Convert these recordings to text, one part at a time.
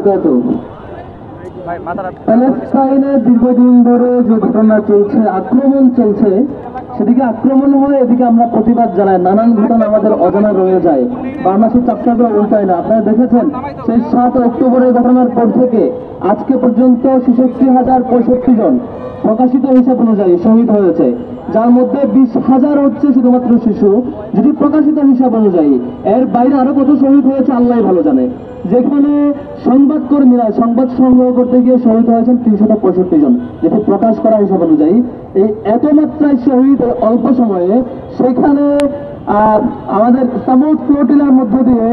বারাকাতুহু। প্যালেস্টাইনে দীর্ঘদিন ধরে যে ঘটনা চলছে, আক্রমণ চলছে, সেদিকে আক্রমণ হয়, এদিকে আমরা প্রতিবাদ জানাই। নানান ঘটনা আমাদের অজানা রয়ে যায়, বাংলাদেশের চাপটাগুলো উল্টায় না। আপনারা দেখেছেন সেই 7 অক্টোবরের ঘটনার পর থেকে আজকে পর্যন্ত 66,065 জন প্রকাশিত হিসাব অনুযায়ী শহীদ হয়েছে, যার মধ্যে 20,000 হচ্ছে শুধুমাত্র শিশু, যদি প্রকাশিত হিসাব অনুযায়ী। এর বাইরে আরো কত শহীদ হয়েছে আল্লাহ ভালো জানে। যেখানে সংবাদকর্মীরা সংবাদ সংগ্রহ করতে গিয়ে শহীদ হয়েছেন 365 জন, যেটি প্রকাশ করা হিসাব অনুযায়ী। এই এত মাত্রায় শহীদ অল্প সময়ে, সেখানে আমাদের সামুদ ফ্লোটিলার মধ্য দিয়ে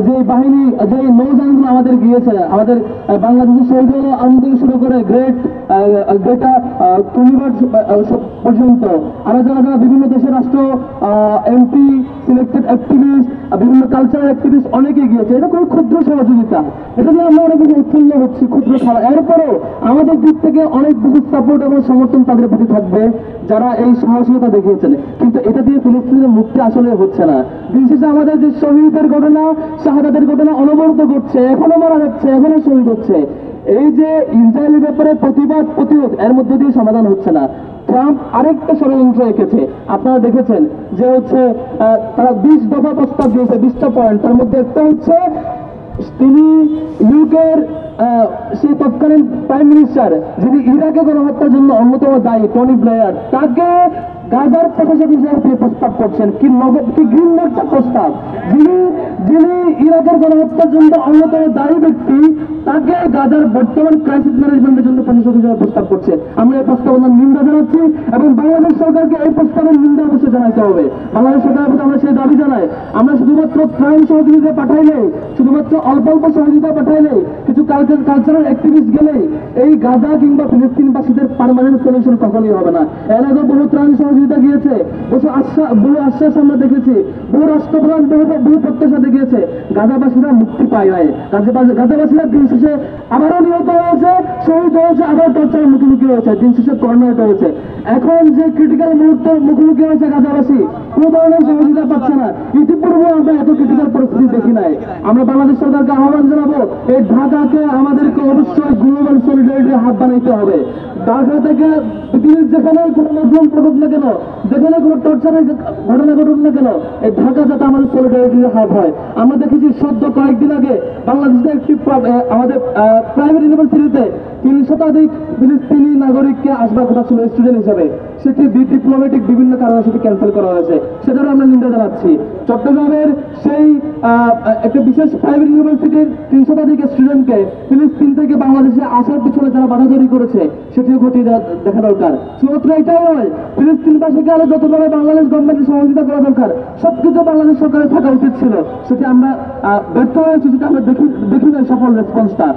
যে বাহিনী, যে নৌযানগুলো আমাদের গিয়েছে, আমাদের বাংলাদেশের শহীদ আন্দোলন থেকে শুরু করে গ্রেটা টুনিভার পর্যন্ত আরো যারা যারা বিভিন্ন দেশের রাষ্ট্র এমপি, সিলেক্টেড অ্যাক্টিভিস্ট, বিভিন্ন কালচারাল অ্যাক্টিভিস্ট অনেকে গিয়েছে। এটা খুব ক্ষুদ্র সহযোগিতা, এটা নিয়ে আমরা অনেক বেশি উৎফুল্ল হচ্ছি, ক্ষুদ্র খাওয়া। এরপরেও আমাদের দিক থেকে অনেক বেশি সাপোর্ট এবং সমর্থন তাদের প্রতি থাকবে যারা এই সাহসিকতা দেখিয়েছেন। কিন্তু এটা দিয়ে ফিলিস্তিনের মুক্তি আসলে হচ্ছে না। বিশেষে আমাদের যে শহীদের ঘটনা, শাহাদাতের ঘটনা অনবরত ঘটছে, এখনো মারা যাচ্ছে, এখনো শহীদ হচ্ছে। এই যে ইসরায়েলের ব্যাপারে প্রতিবাদ প্রতিরোধ, এর মধ্যে দিয়ে সমাধান হচ্ছে না। ট্রাম্প আরেকটা ষড়যন্ত্র এঁকেছে, আপনারা দেখেছেন যে হচ্ছে তারা 20 দফা প্রস্তাব দিয়েছে, 20টা পয়েন্ট। তার মধ্যে একটা হচ্ছে তিনি ইউকের সেই তৎকালীন প্রাইম মিনিস্টার, যিনি ইরাকে গণহত্যার জন্য অন্যতম দায়ী, টনি ব্লেয়ার, তাকে গাজার প্রশাসক হিসেবে তিনি প্রস্তাব করছেন। কি ঘৃণ্য একটা প্রস্তাব! যিনি ইরাকের গণহত্যার জন্য অন্যতম দায়ী ব্যক্তি, তাকে গাজার বর্তমান ক্রাইসিস ম্যানেজমেন্টের জন্য প্রশাসক হিসেবে প্রস্তাব করছে। আমরা এই প্রস্তাবনার নিন্দা জানাচ্ছি এবং বাংলাদেশ সরকারকে এই প্রস্তাবের নিন্দা অবশ্যই জানাতে হবে। বাংলাদেশ সরকারের প্রতি আমরা সেই দাবি জানাই। আমরা শুধুমাত্র ত্রাণ সহযোগিতা পাঠাইলে, শুধুমাত্র অল্প অল্প সহযোগিতা পাঠাইলে, কিছু কালচারাল অ্যাক্টিভিস্ট গেলে এই গাজা কিংবা ফিলিস্তিনবাসীদের পার্মানেন্ট সলিউশন কখনই হবে না। এর আগে বহু ত্রাণ সহযোগিতা গিয়েছে, বহু আশ্বাস আমরা দেখেছি, বহু রাষ্ট্রপ্রধান বহু প্রত্যাশা দেখিয়েছে। গাজাবাসীরা মুক্তি পায় নাই। গাজাবাসীরা দিন শেষে আবারও নিহত হয়েছে, শহীদ হয়েছে, আবার টর্চারের মুখোমুখি হয়েছে, দিন শেষে কর্নারেট হয়েছে। এখন যে ক্রিটিক্যাল মুহূর্তের মুখোমুখি হয়েছে গাজাবাসী, কোনো ধরনের সহযোগিতা পাচ্ছে না। ইতিপূর্বে আমরা এত ক্রিটিক্যাল পরিস্থিতি দেখি নাই। আমরা বাংলাদেশ সরকারকে আহ্বান জানাবো, এই ঢাকাকে আমাদেরকে অবশ্যই গ্লোবাল সলিডারিটির হাব বানাইতে হবে। ঢাকা থেকে পৃথিবীর যেখানে কোনো মুসলিম ঘটুক না কেন, যেখানে কোনো টর্চারের ঘটনা ঘটুক না কেন, এই ঢাকা যাতে আমাদের সলিডারিটির হাব হয়। আমরা দেখেছি সদ্য কয়েকদিন আগে বাংলাদেশের একটি আমাদের প্রাইভেট ইউনিভার্সিটিতে 3 শতাধিক ফিলিস্তিনি নাগরিককে আসবার কথা ছিল স্টুডেন্ট হিসাবে, সেটি ডিপ্লোম্যাটিক বিভিন্ন কারণে সেটি ক্যান্সেল করা হয়েছে। সেটারও আমরা নিন্দা জানাচ্ছি। চট্টগ্রামের সেই একটা বিশেষ প্রাইভেট ইউনিভার্সিটির 3 শতাধিক স্টুডেন্টকে ফিলিস্তিন থেকে বাংলাদেশে আসার পিছনে যারা বাধা তৈরি করেছে, সেটিও ঘটিয়ে দেখা দরকার। শুধুমাত্র এটাই নয়, ফিলিস্তিনবাসীকে আরো যতভাবে বাংলাদেশ গভর্নমেন্টের সহযোগিতা করা দরকার, সবকিছু বাংলাদেশ সরকারের থাকা উচিত ছিল। সেটি আমরা ব্যর্থ হয়েছি, সেটা আমরা দেখি না সফল রেসপন্সটা।